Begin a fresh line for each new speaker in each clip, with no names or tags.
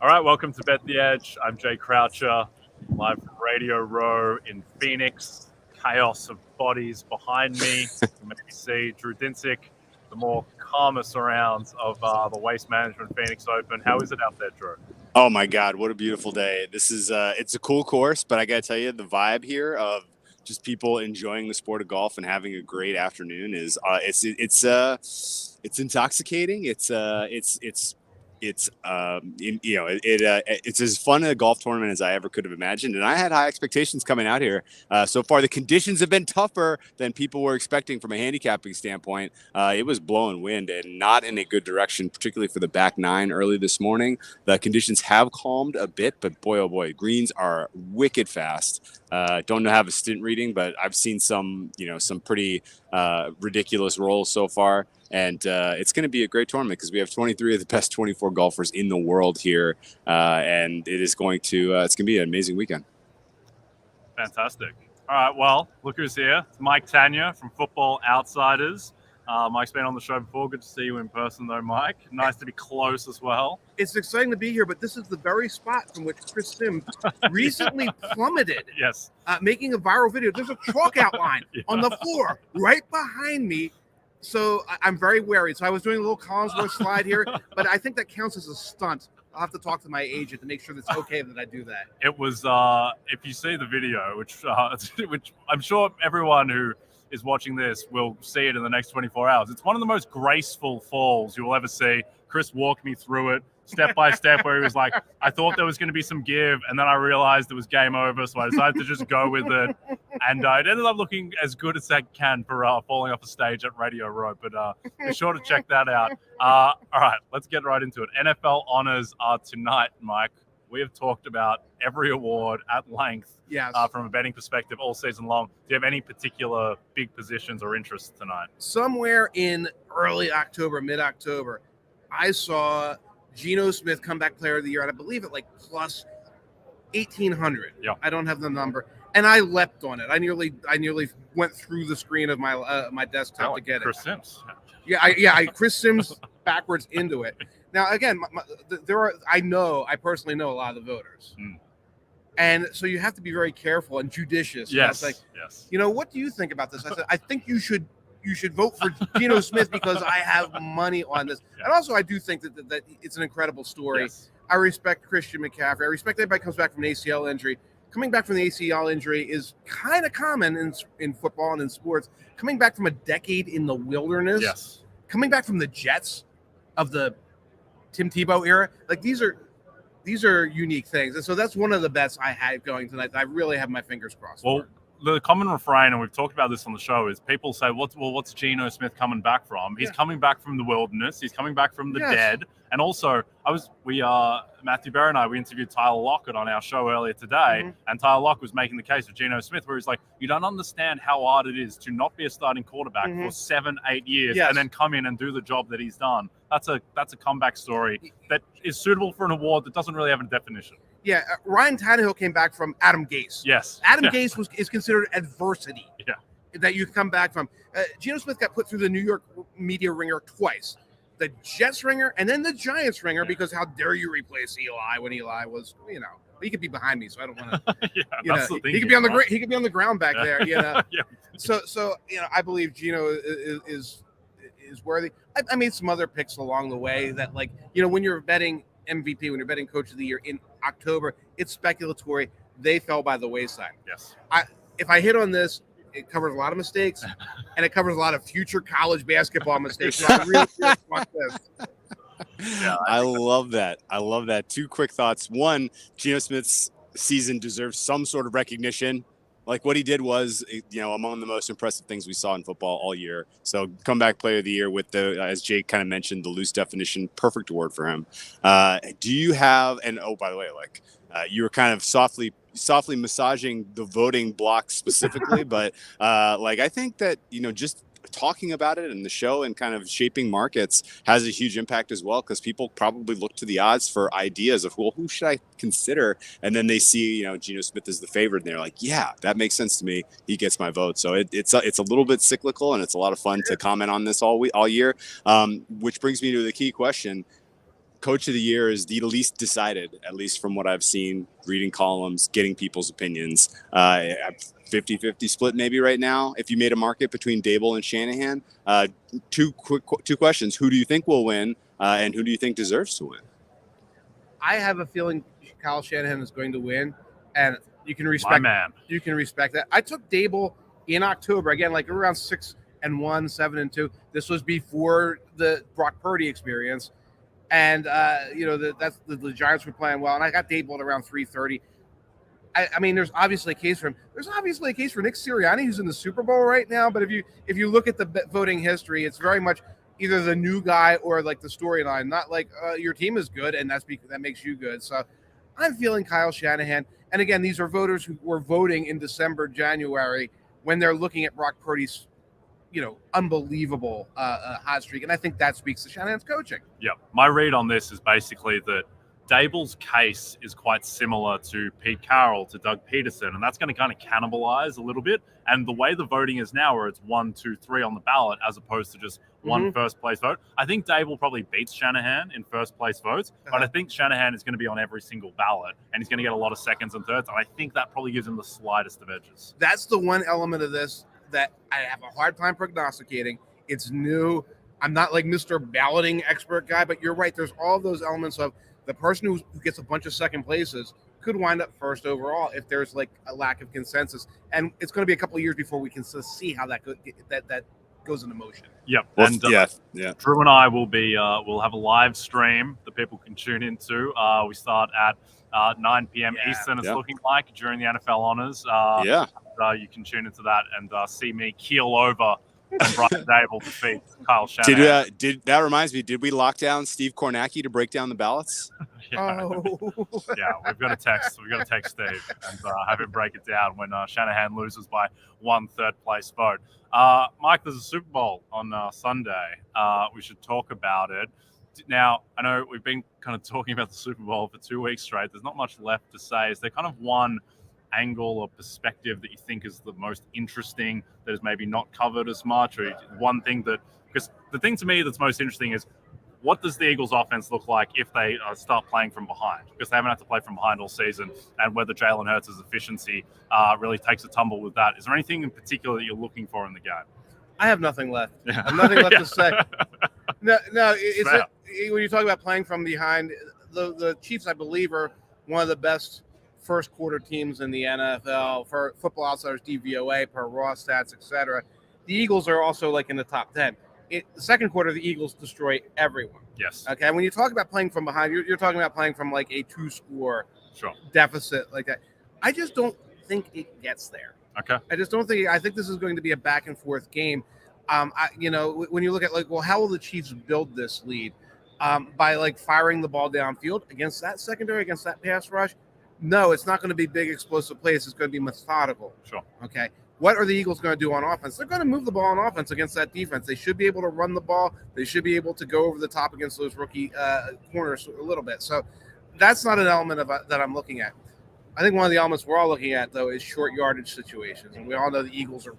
All right, welcome to Bet the Edge. I'm Jay Croucher, live from Radio Row in Phoenix. Chaos of bodies behind me. You may see Drew Dinsick, the more calmer surrounds of the Waste Management Phoenix Open. How is it out there, Drew?
Oh my God, what a beautiful day. This is it's a cool course, but I gotta tell you, the vibe here of just people enjoying the sport of golf and having a great afternoon is it's intoxicating. It's as fun a golf tournament as I ever could have imagined, and I had high expectations coming out here. So far, the conditions have been tougher than people were expecting from a handicapping standpoint. It was blowing wind and not in a good direction, particularly for the back nine early this morning. The conditions have calmed a bit, but boy, oh boy, greens are wicked fast. Don't have a stint reading, but I've seen some pretty ridiculous rolls so far. And it's going to be a great tournament because we have 23 of the best 24 golfers in the world here, and it's going to be an amazing weekend.
Fantastic. All right, well, look who's here. It's Mike Tanier from Football Outsiders. Mike's been on the show before. Good to see you in person, though, Mike. Nice to be close as well.
It's exciting to be here, but this is the very spot from which Chris Sims recently plummeted.
Yes.
Making a viral video. There's a chalk outline on the floor right behind me. So I'm very wary. So I was doing a little Collinsworth slide here, but I think that counts as a stunt. I'll have to talk to my agent to make sure that's okay that I do that.
It was, if you see the video, which I'm sure everyone who is watching this will see it in the next 24 hours. It's one of the most graceful falls you will ever see. Chris walked me through it step by step, where he was like, I thought there was going to be some give, and then I realized it was game over, so I decided to just go with it. And it ended up looking as good as that can for falling off a stage at Radio Row. But be sure to check that out. All right, let's get right into it. NFL honors are tonight, Mike. We have talked about every award at length,
yes,
from a betting perspective all season long. Do you have any particular big positions or interests tonight?
Somewhere in early October, mid-October, I saw Geno Smith comeback player of the year, and I believe at like plus 1,800.
Yeah.
I don't have the number, and I leapt on it. I nearly went through the screen of my desktop to get
Chris Sims.
I Chris Sims backwards into it. Now again, I personally know a lot of the voters, and so you have to be very careful and judicious.
Yes,
yes. What do you think about this? I said I think you should vote for Geno Smith because I have money on this. Yeah. And also I do think that it's an incredible story. Yes. I respect Christian McCaffrey. I respect everybody comes back from an ACL injury. Coming back from the ACL injury is kind of common in football and in sports. Coming back from a decade in the wilderness.
Yes. Coming
back from the Jets of the Tim Tebow era. Like these are unique things. And so that's one of the bets I had going tonight. I really have my fingers crossed for.
The common refrain, and we've talked about this on the show, is people say, what's Geno Smith coming back from? He's coming back from the wilderness. He's coming back from the dead. And also, Matthew Berry and I, we interviewed Tyler Lockett on our show earlier today, and Tyler Lockett was making the case of Geno Smith, where he's like, you don't understand how hard it is to not be a starting quarterback for 7-8 years and then come in and do the job that he's done. That's a comeback story that is suitable for an award that doesn't really have a definition.
Yeah, Ryan Tannehill came back from Adam Gase.
Yes.
Adam Gase is considered adversity that you come back from. Geno Smith got put through the New York media ringer twice. The Jets ringer and then the Giants ringer because how dare you replace Eli when Eli was, he could be behind me, so I don't want to. He could be on the he could be on the ground back there, So I believe Geno is worthy. I made some other picks along the way that when you're betting MVP, when you're betting Coach of the Year in October, it's speculatory. They fell by the wayside.
Yes.
If I hit on this, it covers a lot of mistakes, and it covers a lot of future college basketball mistakes. So I really want this.
Yeah, I love that. Two quick thoughts. One, Geno Smith's season deserves some sort of recognition. Like what he did was, among the most impressive things we saw in football all year. So comeback player of the year with as Jake kind of mentioned, the loose definition, perfect award for him. Do you have, and oh, by the way, you were kind of softly massaging the voting block specifically, but I think that, just talking about it in the show and kind of shaping markets has a huge impact as well, because people probably look to the odds for ideas of, well, who should I consider? And then they see, Geno Smith is the favorite, and they're like, yeah, that makes sense to me. He gets my vote. So it's a little bit cyclical, and it's a lot of fun to comment on this all year. Which brings me to the key question. Coach of the Year is the least decided, at least from what I've seen, reading columns, getting people's opinions. 50-50 split maybe right now. If you made a market between Dable and Shanahan, two questions. Who do you think will win, and who do you think deserves to win?
I have a feeling Kyle Shanahan is going to win, and you can respect
My man.
You can respect that. I took Dable in October again, like around 6-1, 7-2. This was before the Brock Purdy experience, and that's the Giants were playing well, and I got Dable at around 330. I mean, there's obviously a case for him. There's obviously a case for Nick Sirianni, who's in the Super Bowl right now. But if you look at the voting history, it's very much either the new guy or like the storyline. Not like your team is good and that makes you good. So I'm feeling Kyle Shanahan. And again, these are voters who were voting in December, January when they're looking at Brock Purdy's, unbelievable hot streak. And I think that speaks to Shanahan's coaching.
Yeah, my read on this is basically that Dable's case is quite similar to Pete Carroll, to Doug Peterson, and that's going to kind of cannibalize a little bit. And the way the voting is now, where it's 1, 2, 3 on the ballot, as opposed to just one first place vote, I think Dable probably beats Shanahan in first place votes, but I think Shanahan is going to be on every single ballot, and he's going to get a lot of seconds and thirds, and I think that probably gives him the slightest of edges.
That's the one element of this that I have a hard time prognosticating. It's new. I'm not like Mr. Balloting expert guy, but you're right. There's all those elements of the person who gets a bunch of second places could wind up first overall if there's like a lack of consensus. And it's going to be a couple of years before we can see how that goes into motion.
Yep.
Well,
And
yeah.
Drew and I will be we'll have a live stream that people can tune into. We start at 9 p.m. Eastern. It's looking like during the NFL honors. You can tune into that and see me keel over and Brian Dable defeat Kyle Shanahan.
That reminds me, did we lock down Steve Kornacki to break down the ballots?
Yeah, we've got to text Steve and have him break it down when Shanahan loses by 1 third place vote. Mike, there's a Super Bowl on Sunday. We should talk about it. Now, I know we've been kind of talking about the Super Bowl for 2 weeks straight. There's not much left to say. Is there kind of one angle or perspective that you think is the most interesting that is maybe not covered as much, or one thing that, because the thing to me that's most interesting is what does the Eagles offense look like if they start playing from behind, because they haven't had to play from behind all season, and whether Jalen Hurts' efficiency really takes a tumble with that. Is there anything in particular that you're looking for in the game?
I have nothing left. I have nothing left to say. No, when you talk about playing from behind, the Chiefs, I believe, are one of the best first quarter teams in the NFL for Football Outsiders DVOA per raw stats, etc. The Eagles are also like in the top 10. The second quarter, the Eagles destroy everyone.
Yes.
Okay. When you talk about playing from behind, you're talking about playing from like a 2-score deficit like that. I just don't think it gets there.
Okay.
I just don't think. I think this is going to be a back and forth game. When you look at how will the Chiefs build this lead by like firing the ball downfield against that secondary, against that pass rush? No, it's not going to be big explosive plays. It's going to be methodical.
Sure.
Okay. What are the Eagles going to do on offense? They're going to move the ball on offense against that defense. They should be able to run the ball. They should be able to go over the top against those rookie corners a little bit. So that's not an element that I'm looking at. I think one of the elements we're all looking at, though, is short yardage situations. And we all know the Eagles are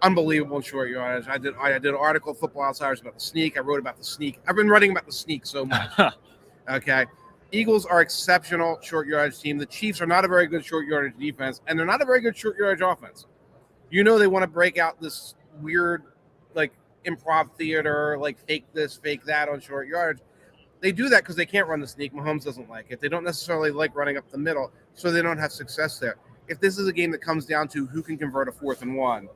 unbelievable in short yardage. I did an article, Football Outsiders, about the sneak. I wrote about the sneak. I've been writing about the sneak so much. Okay. Eagles are exceptional short yardage team. The Chiefs are not a very good short yardage defense, and they're not a very good short yardage offense. They want to break out this weird, like, improv theater, like fake this, fake that on short yardage. They do that because they can't run the sneak. Mahomes doesn't like it. They don't necessarily like running up the middle, so they don't have success there. If this is a game that comes down to who can convert a 4th and 1,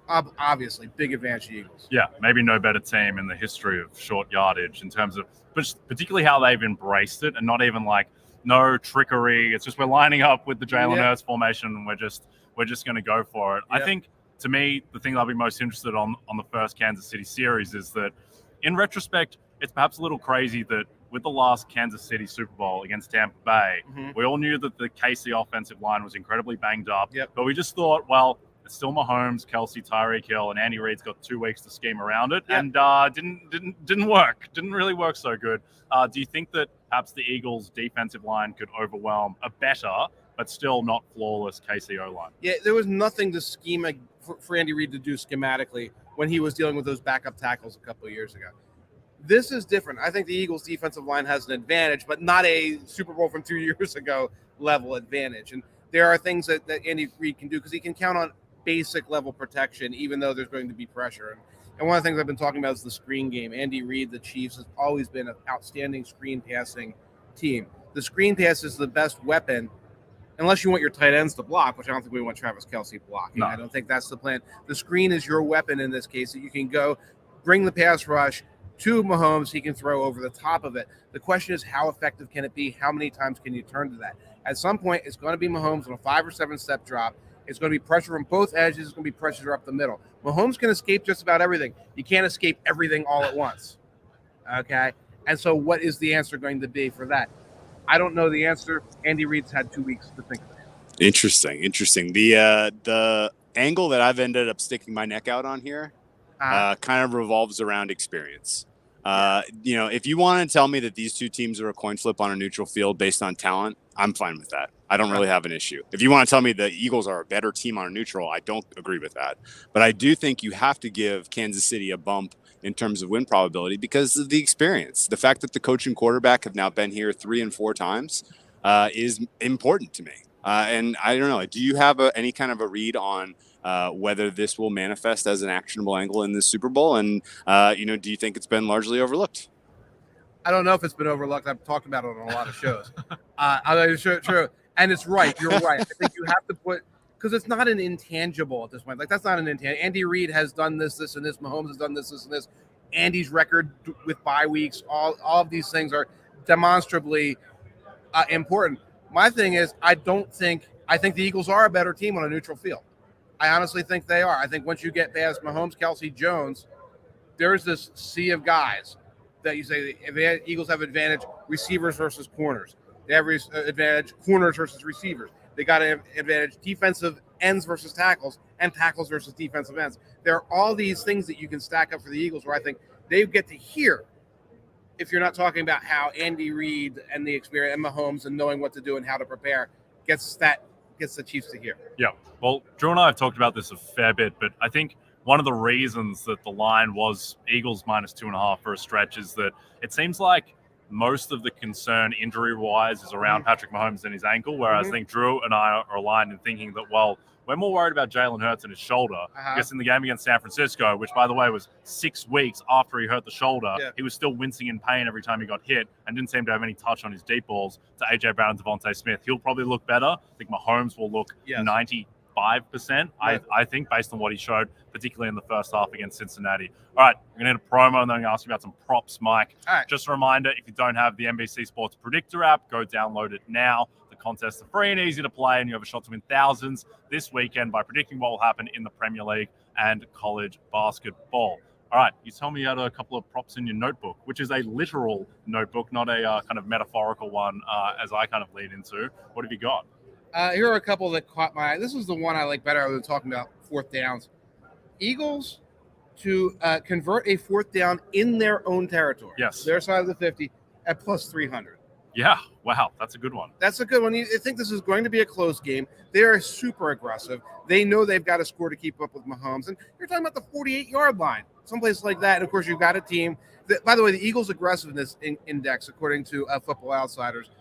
obviously, big advantage to Eagles.
Yeah, maybe no better team in the history of short yardage in terms of, but particularly how they've embraced it, and not even like no trickery. It's just we're lining up with the Jalen Hurts formation, and we're just going to go for it. I think, to me, the thing I'll be most interested on the first Kansas City series is that, in retrospect, it's perhaps a little crazy that with the last Kansas City Super Bowl against Tampa Bay, we all knew that the KC offensive line was incredibly banged up, but we just thought, well, it's still Mahomes, Kelsey, Tyreek Hill, and Andy Reid's got 2 weeks to scheme around it, and didn't work. Didn't really work so good. Do you think that perhaps the Eagles' defensive line could overwhelm a better, but still not flawless KC line?
Yeah, there was nothing to scheme for Andy Reid to do schematically when he was dealing with those backup tackles a couple of years ago. This is different. I think the Eagles' defensive line has an advantage, but not a Super Bowl from 2 years ago level advantage. And there are things that Andy Reid can do because he can count on basic level protection, even though there's going to be pressure. And one of the things I've been talking about is the screen game. Andy Reid, the Chiefs, has always been an outstanding screen passing team. The screen pass is the best weapon, unless you want your tight ends to block, which I don't think we want Travis Kelce blocking. No. I don't think that's the plan. The screen is your weapon in this case, that you can go bring the pass rush to Mahomes. He can throw over the top of it. The question is, how effective can it be? How many times can you turn to that? At some point, it's going to be Mahomes on a 5 or 7 step drop. It's going to be pressure from both edges. It's going to be pressure up the middle. Mahomes can escape just about everything. You can't escape everything all at once. Okay? And so what is the answer going to be for that? I don't know the answer. Andy Reid's had 2 weeks to think of it.
Interesting. The angle that I've ended up sticking my neck out on here kind of revolves around experience. If you want to tell me that these two teams are a coin flip on a neutral field based on talent, I'm fine with that. I don't really have an issue. If you want to tell me the Eagles are a better team on a neutral, I don't agree with that. But I do think you have to give Kansas City a bump in terms of win probability because of the experience. The fact that the coach and quarterback have now been here 3 and 4 times is important to me. And I don't know, do you have any kind of a read on whether this will manifest as an actionable angle in this Super Bowl? And, do you think it's been largely overlooked?
I don't know if it's been overlooked. I've talked about it on a lot of shows. True. And it's right. You're right. I think you have to put, because it's not an intangible at this point. Like, that's not an intangible. Andy Reid has done this, and this. Mahomes has done this, and this. Andy's record with bye weeks, all of these things are demonstrably important. My thing is, I think the Eagles are a better team on a neutral field. I honestly think they are. I think once you get past Mahomes, Kelce, Jones, there's this sea of guys that you say the Eagles have advantage receivers versus corners. They have advantage corners versus receivers. They got an advantage defensive ends versus tackles and tackles versus defensive ends. There are all these things that you can stack up for the Eagles where I think they get to hear, if you're not talking about how Andy Reid and the experience and Mahomes and knowing what to do and how to prepare gets the Chiefs to hear.
Yeah. Well, Drew and I have talked about this a fair bit, but I think one of the reasons that the line was Eagles -2.5 for a stretch is that it seems like most of the concern injury-wise is around Patrick Mahomes and his ankle, whereas I think Drew and I are aligned in thinking that, well, we're more worried about Jalen Hurts and his shoulder. I guess in the game against San Francisco, which, by the way, was 6 weeks after he hurt the shoulder, he was still wincing in pain every time he got hit and didn't seem to have any touch on his deep balls to A.J. Brown and Devontae Smith. He'll probably look better. I think Mahomes will look 95%, I think, based on what he showed, particularly in the first half against Cincinnati. All right, we're going to hit a promo, and then I'm going to ask you about some props, Mike.
All right.
Just a reminder, if you don't have the NBC Sports Predictor app, go download it now. The contests are free and easy to play, and you have a shot to win thousands this weekend by predicting what will happen in the Premier League and college basketball. All right, you tell me you had a couple of props in your notebook, which is a literal notebook, not a kind of metaphorical one, as I kind of lead into. What have you got?
Here are a couple that caught my eye. This is the one I like better than talking about fourth downs. Eagles to convert a fourth down in their own territory.
Yes.
Their side of the 50 at +300.
Yeah. Wow. That's a good one.
That's a good one. You think this is going to be a close game. They are super aggressive. They know they've got to score to keep up with Mahomes. And you're talking about the 48-yard line, someplace like that. And, of course, you've got a team that, by the way, the Eagles' aggressiveness index, according to Football Outsiders,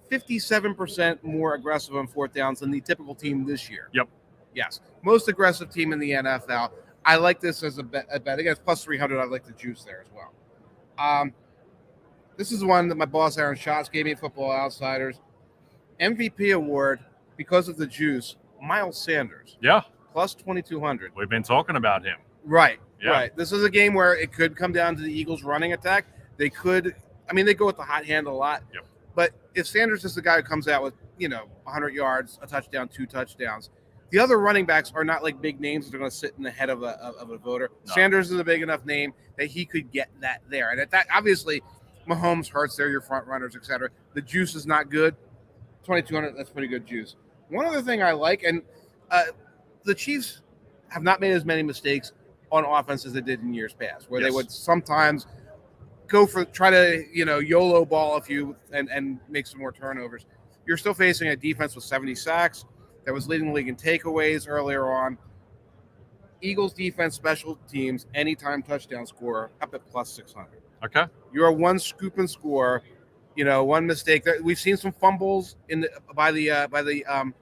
57% more aggressive on fourth downs than the typical team this year.
Yep.
Yes. Most aggressive team in the NFL. I like this as a bet. Again, it's +300. I like the juice there as well. This is one that my boss, Aaron Schatz, gave me, Football Outsiders. MVP award because of the juice, Miles Sanders.
Yeah.
+2,200.
We've been talking about him.
Right.
Yeah.
Right. This is a game where it could come down to the Eagles' running attack. They could – they go with the hot hand a lot.
Yep.
But if Sanders is the guy who comes out with, 100 yards, a touchdown, 2 touchdowns, the other running backs are not like big names that are going to sit in the head of a voter. No. Sanders is a big enough name that he could get that there. And at that, obviously, Mahomes, Hurts, they're your front runners, et cetera. The juice is not good. 2,200, that's pretty good juice. One other thing I like, and the Chiefs have not made as many mistakes on offense as they did in years past, where they would sometimes try to YOLO ball and make some more turnovers. You're still facing a defense with 70 sacks that was leading the league in takeaways earlier on. Eagles defense, special teams, anytime touchdown scorer up at +600.
Okay.
You are one scoop and score. One mistake. We've seen some fumbles by the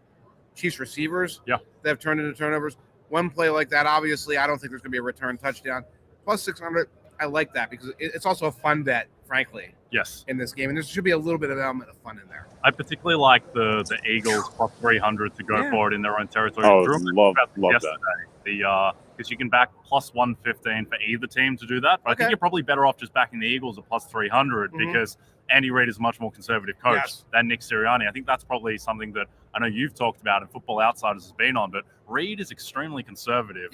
Chiefs receivers.
Yeah.
That have turned into turnovers. One play like that, obviously, I don't think there's going to be a return touchdown. Plus 600, I like that because it's also a fun bet, frankly.
Yes.
In this game, and there should be a little bit of element of fun in there.
I particularly like the Eagles plus 300 to go for it in their own territory.
Oh,
Drew
love
yesterday.
that.
Because you can back plus 115 for either team to do that. But I think you're probably better off just backing the Eagles at plus 300 because Andy Reid is a much more conservative coach than Nick Sirianni. I think that's probably something that I know you've talked about and Football Outsiders has been on, but Reid is extremely conservative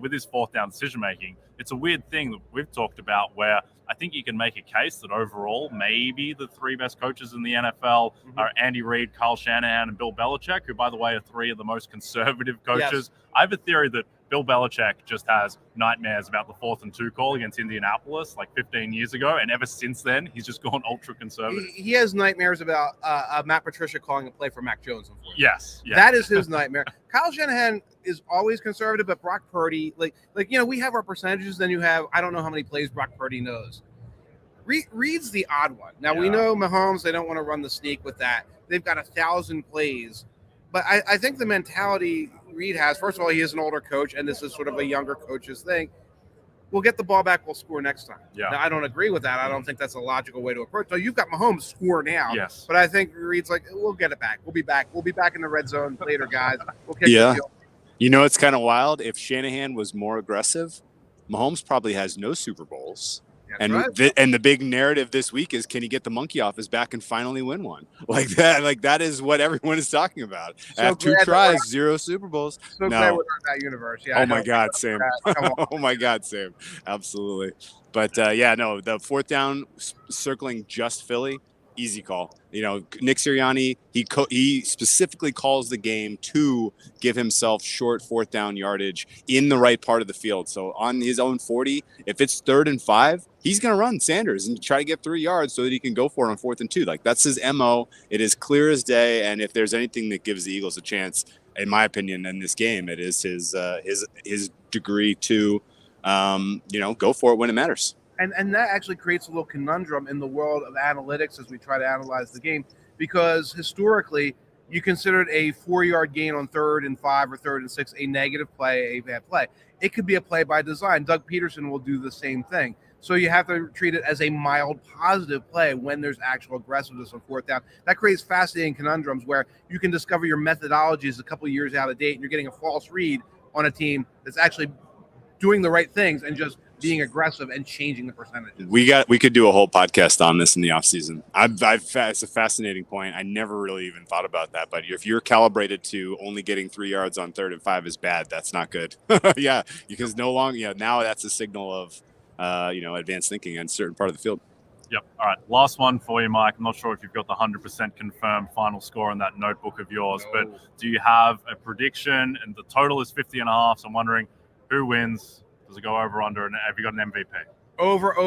with his fourth down decision making. It's a weird thing that we've talked about where I think you can make a case that overall maybe the three best coaches in the NFL are Andy Reid, Kyle Shanahan, and Bill Belichick, who, by the way, are three of the most conservative coaches. I have a theory that Bill Belichick just has nightmares about the 4th and 2 call against Indianapolis like 15 years ago, and ever since then, he's just gone ultra conservative.
He has nightmares about Matt Patricia calling a play for Mac Jones. Unfortunately.
Yes.
That is his nightmare. Kyle Shanahan is always conservative, but Brock Purdy, we have our percentages. Then you have, I don't know how many plays Brock Purdy knows. Reid's the odd one. Now, we know Mahomes, they don't want to run the sneak with that. They've got 1,000 plays. But I think the mentality Reid has, first of all, he is an older coach, and this is sort of a younger coach's thing. We'll get the ball back, we'll score next time.
Yeah.
Now, I don't agree with that. I don't think that's a logical way to approach it. So you've got Mahomes score now.
Yes.
But I think Reid's like, we'll get it back. We'll be back. We'll be back in the red zone later, guys. We'll kick the field.
It's kind of wild. If Shanahan was more aggressive, Mahomes probably has no Super Bowls. And the big narrative this week is, can he get the monkey off his back and finally win one? Like that is what everyone is talking about. After 2 tries, 0 Super Bowls.
So glad we're not in that universe. Yeah.
Oh my God, Sam. Oh my God, Sam. Absolutely. But the 4th down circling just Philly, easy call. Nick Sirianni, he specifically calls the game to give himself short 4th down yardage in the right part of the field. So on his own 40, if it's 3rd and 5, he's going to run Sanders and try to get 3 yards so that he can go for it on 4th and 2. Like, that's his MO. It is clear as day. And if there's anything that gives the Eagles a chance, in my opinion, in this game, it is his degree to, go for it when it matters.
And that actually creates a little conundrum in the world of analytics as we try to analyze the game, because historically you considered a 4-yard gain on 3rd and 5 or 3rd and 6 a negative play, a bad play. It could be a play by design. Doug Peterson will do the same thing. So you have to treat it as a mild positive play when there's actual aggressiveness on 4th down. That creates fascinating conundrums where you can discover your methodologies a couple of years out of date and you're getting a false read on a team that's actually doing the right things and just being aggressive and changing the percentages.
We could do a whole podcast on this in the offseason. It's a fascinating point. I never really even thought about that. But if you're calibrated to only getting 3 yards on 3rd and 5 is bad, that's not good. Because now that's a signal of advanced thinking on a certain part of the field.
Yep. All right. Last one for you, Mike. I'm not sure if you've got the 100% confirmed final score in that notebook of yours, but do you have a prediction? And the total is 50.5. So I'm wondering who wins. Does it go over, under, and have you got an MVP?
Over.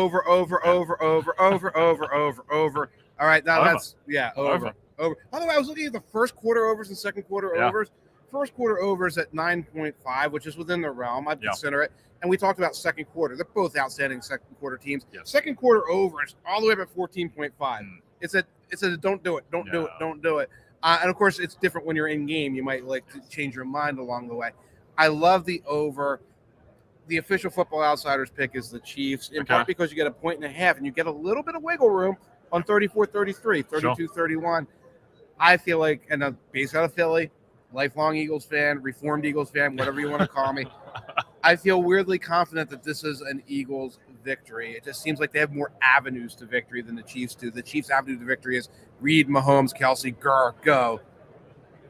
All right, now that's over. By the way, I was looking at the first quarter overs and second quarter overs. First quarter overs at 9.5, which is within the realm. I'd consider it. And we talked about second quarter. They're both outstanding second quarter teams.
Yes.
Second quarter overs all the way up at 14.5. It's a don't do it. Don't do it. And of course, it's different when you're in game. You might like to change your mind along the way. I love the over. The official Football Outsiders pick is the Chiefs, in part because you get 1.5 points and you get a little bit of wiggle room on 34-33, 32-31. I feel like, and based out of Philly, lifelong Eagles fan, reformed Eagles fan, whatever you want to call me, I feel weirdly confident that this is an Eagles victory. It just seems like they have more avenues to victory than the Chiefs do. The Chiefs' avenue to victory is Reid, Mahomes, Kelsey, go.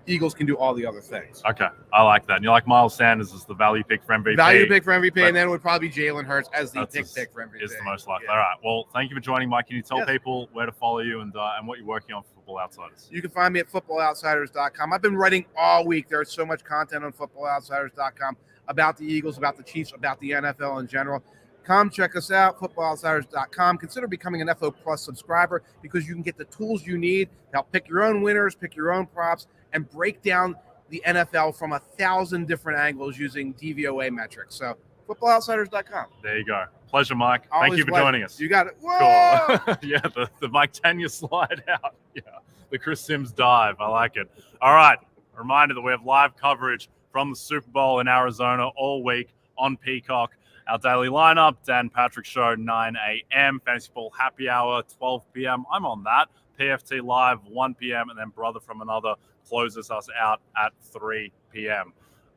Eagles can do all the other things.
Okay, I like that. And you like Miles Sanders as the value pick for MVP.
And then it would probably be Jalen Hurts as the pick for MVP.
Is the most likely. All right. Well, thank you for joining, Mike. Can you tell people where to follow you and what you're working on for Football Outsiders?
You can find me at footballoutsiders.com. I've been writing all week. There's so much content on footballoutsiders.com about the Eagles, about the Chiefs, about the NFL in general. Come check us out, footballoutsiders.com. Consider becoming an FO Plus subscriber because you can get the tools you need to help pick your own winners, pick your own props, and break down the NFL from 1,000 different angles using DVOA metrics. So, footballoutsiders.com.
There you go. Pleasure, Mike.
Always
Thank you for
pleasure.
joining us.
You got it. Whoa!
Cool. Yeah, the Mike Tanier slide out. Yeah, the Chris Sims dive. I like it. All right. A reminder that we have live coverage from the Super Bowl in Arizona all week on Peacock. Our daily lineup, Dan Patrick Show, 9 a.m. Fantasy Ball Happy Hour, 12 p.m. I'm on that. PFT Live, 1 p.m. And then Brother from Another closes us out at 3 p.m.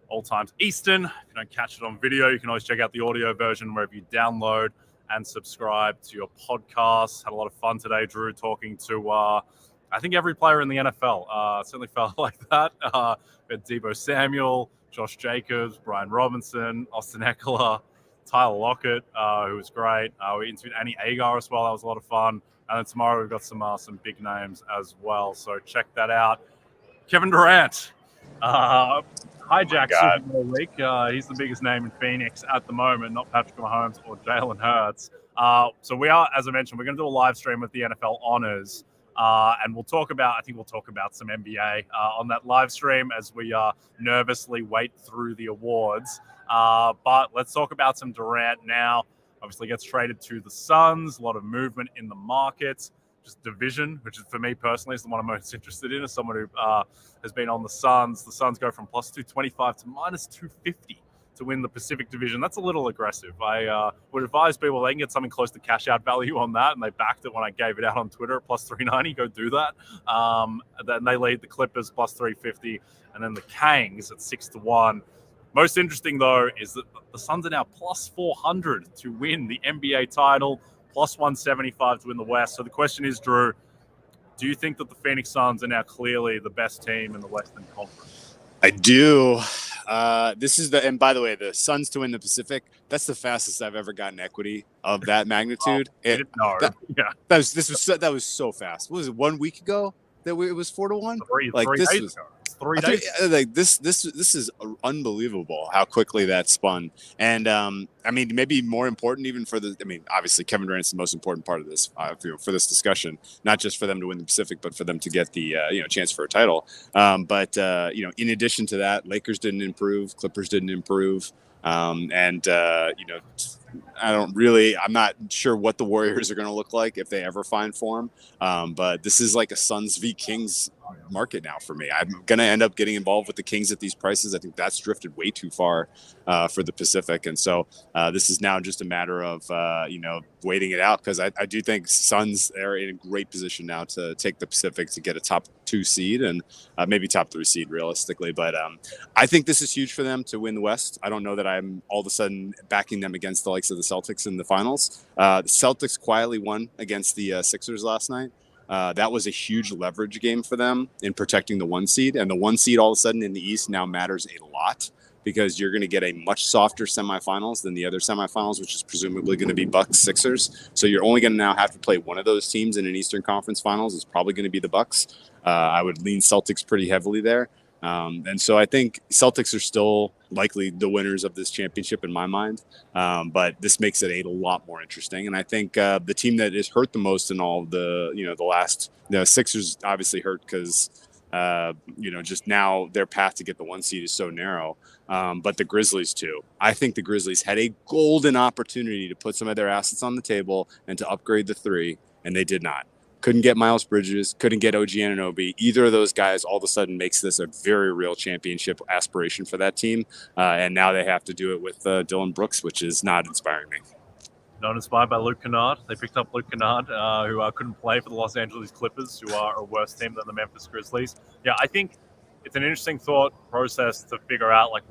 all times Eastern. If you don't catch it on video, you can always check out the audio version wherever you download and subscribe to your podcast. Had a lot of fun today, Drew, talking to, I think, every player in the NFL. Certainly felt like that. We had Deebo Samuel, Josh Jacobs, Brian Robinson, Austin Eckler, Tyler Lockett, who was great. We interviewed Annie Agar as well. That was a lot of fun. And then tomorrow we've got some big names as well. So check that out. Kevin Durant. Hijack Super Bowl week. He's the biggest name in Phoenix at the moment, not Patrick Mahomes or Jalen Hurts. So we are, as I mentioned, we're going to do a live stream with the NFL honors. And we'll talk about some NBA on that live stream as we nervously wait through the awards. But let's talk about some Durant now. Obviously gets traded to the Suns. A lot of movement in the markets. Just division, which is for me personally is the one I'm most interested in, as someone who has been on the Suns. The Suns go from plus 225 to minus 250 to win the Pacific Division. That's a little aggressive. I would advise people they can get something close to cash out value on that, and they backed it when I gave it out on Twitter at plus 390. Go do that. Then they lead the Clippers plus 350, and then the Kangs at 6-1. Most interesting, though, is that the Suns are now plus 400 to win the NBA title, plus 175 to win the West. So the question is, Drew, do you think that the Phoenix Suns are now clearly the best team in the Western Conference?
I do. And by the way, the Suns to win the Pacific, that's the fastest I've ever gotten equity of that magnitude. That was so fast. What was it, 1 week ago that it was 4-1?
Three days ago. 3 days.
Like this is unbelievable how quickly that spun. And I mean, maybe more important even obviously Kevin Durant's the most important part of this for this discussion, not just for them to win the Pacific, but for them to get the chance for a title. But in addition to that, Lakers didn't improve, Clippers didn't improve. I'm not sure what the Warriors are going to look like if they ever find form. But this is like a Suns v Kings market now for me. I'm going to end up getting involved with the Kings at these prices. I think that's drifted way too far for the Pacific. And so this is now just a matter of, waiting it out, because I do think Suns are in a great position now to take the Pacific to get a top 2 seed and maybe top 3 seed realistically. But I think this is huge for them to win the West. I don't know that I'm all of a sudden backing them against the likes of the Celtics in the finals. The Celtics quietly won against the Sixers last night. That was a huge leverage game for them in protecting the 1 seed. And the 1 seed all of a sudden in the East now matters a lot, because you're going to get a much softer semifinals than the other semifinals, which is presumably going to be Bucks Sixers. So you're only going to now have to play one of those teams in an Eastern Conference Finals. It's probably going to be the Bucks. I would lean Celtics pretty heavily there. And so I think Celtics are still likely the winners of this championship in my mind. But this makes it a lot more interesting. And I think the team that is hurt the most in all of the Sixers obviously hurt because, just now their path to get the 1 seed is so narrow. But the Grizzlies too. I think the Grizzlies had a golden opportunity to put some of their assets on the table and to upgrade the 3, and they did not. Couldn't get Miles Bridges, couldn't get OG Anunoby. Either of those guys all of a sudden makes this a very real championship aspiration for that team. And now they have to do it with Dylan Brooks, which is not inspiring me.
Not inspired by Luke Kennard. They picked up Luke Kennard, who couldn't play for the Los Angeles Clippers, who are a worse team than the Memphis Grizzlies. Yeah, I think it's an interesting thought process to figure out, like,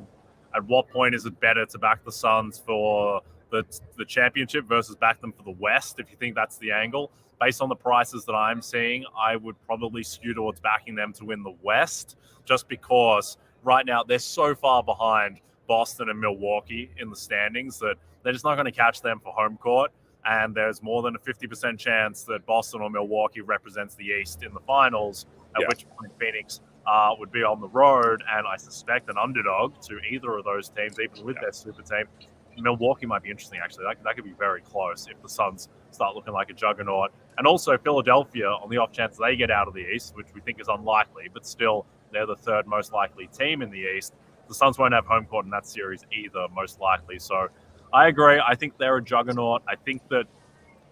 at what point is it better to back the Suns for the championship versus back them for the West, if you think that's the angle. Based on the prices that I'm seeing, I would probably skew towards backing them to win the West, just because right now they're so far behind Boston and Milwaukee in the standings that they're just not going to catch them for home court. And there's more than a 50% chance that Boston or Milwaukee represents the East in the finals, at which point Phoenix would be on the road, and I suspect an underdog to either of those teams, even with their super team. Milwaukee might be interesting, actually. That could be very close if the Suns start looking like a juggernaut. And also Philadelphia, on the off chance they get out of the East, which we think is unlikely, but still they're the 3rd most likely team in the East. The Suns won't have home court in that series either, most likely. So I agree. I think they're a juggernaut. I think that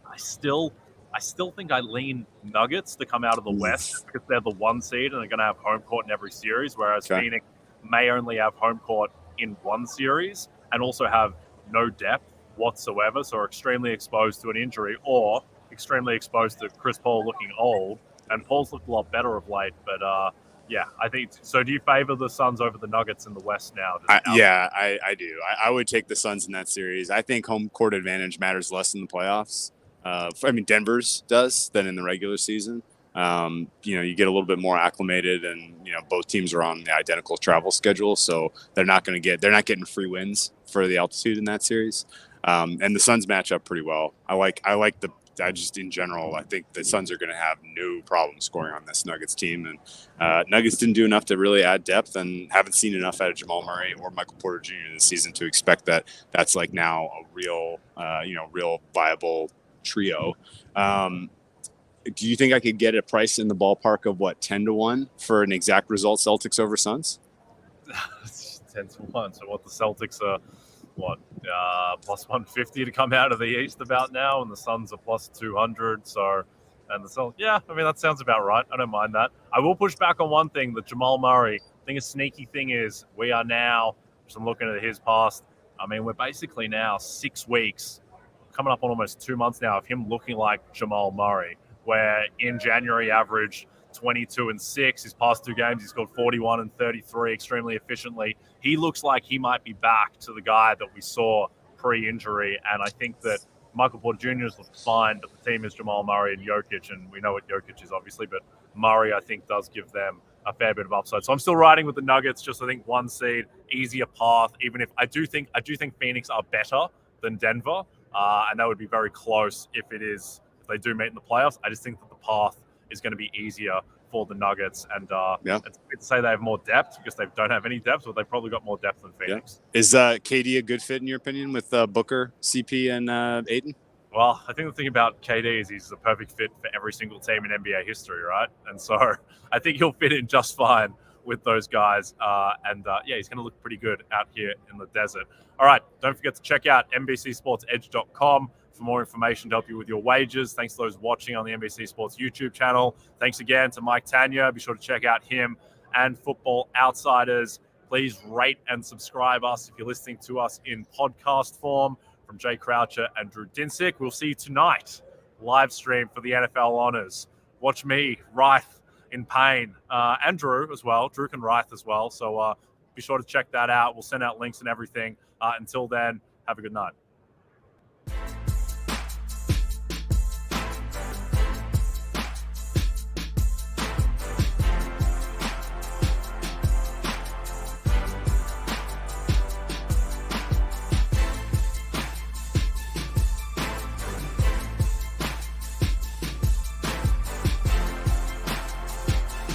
I still think I lean Nuggets to come out of the West because they're the 1 seed and they're going to have home court in every series, whereas Phoenix may only have home court in 1 series and also have no depth whatsoever, so are extremely exposed to an injury or extremely exposed to Chris Paul looking old. And Paul's looked a lot better of late, but yeah, I think so. Do you favor the Suns over the Nuggets in the West now?
I do. I would take the Suns in that series. I think home court advantage matters less in the playoffs. I mean, Denver's does than in the regular season. You get a little bit more acclimated, and both teams are on the identical travel schedule, so they're not getting free wins for the altitude in that series. And the Suns match up pretty well. I just in general, I think the Suns are going to have no problem scoring on this Nuggets team, and Nuggets didn't do enough to really add depth, and haven't seen enough out of Jamal Murray or Michael Porter Jr. this season to expect that that's like now a real viable trio. Do you think I could get a price in the ballpark of 10-1 for an exact result, Celtics over Suns?
10-1. So what the Celtics are, plus 150 to come out of the East about now, and the Suns are plus 200. So, and the Celtics, that sounds about right. I don't mind that. I will push back on one thing: that Jamal Murray. I think a sneaky thing is we are now. Just I'm looking at his past. I mean, we're basically now 6 weeks, coming up on almost 2 months now of him looking like Jamal Murray. Where in January averaged 22 and 6. His past 2 games, he scored 41 and 33 extremely efficiently. He looks like he might be back to the guy that we saw pre-injury. And I think that Michael Porter Jr. has looked fine, but the team is Jamal Murray and Jokic, and we know what Jokic is obviously, but Murray I think does give them a fair bit of upside. So I'm still riding with the Nuggets, just I think 1 seed, easier path, even if I do think Phoenix are better than Denver, and that would be very close if they do meet in the playoffs. I just think that the path is going to be easier for the Nuggets, and it's weird to say they have more depth because they don't have any depth, but they've probably got more depth than Phoenix.
Yeah. Is KD a good fit in your opinion with Booker, CP, and Ayton?
Well, I think the thing about KD is he's the perfect fit for every single team in NBA history, right? And so I think he'll fit in just fine with those guys. He's going to look pretty good out here in the desert. All right, don't forget to check out NBCSportsEdge.com for more information to help you with your wagers. Thanks to those watching on the NBC Sports YouTube channel. Thanks again to Mike Tanier. Be sure to check out him and Football Outsiders. Please rate and subscribe us if you're listening to us in podcast form. From Jay Croucher and Drew Dinsick. We'll see you tonight, live stream for the NFL Honors. Watch me writhe in pain, and Drew as well. Drew can writhe as well. So be sure to check that out. We'll send out links and everything. Until then, have a good night.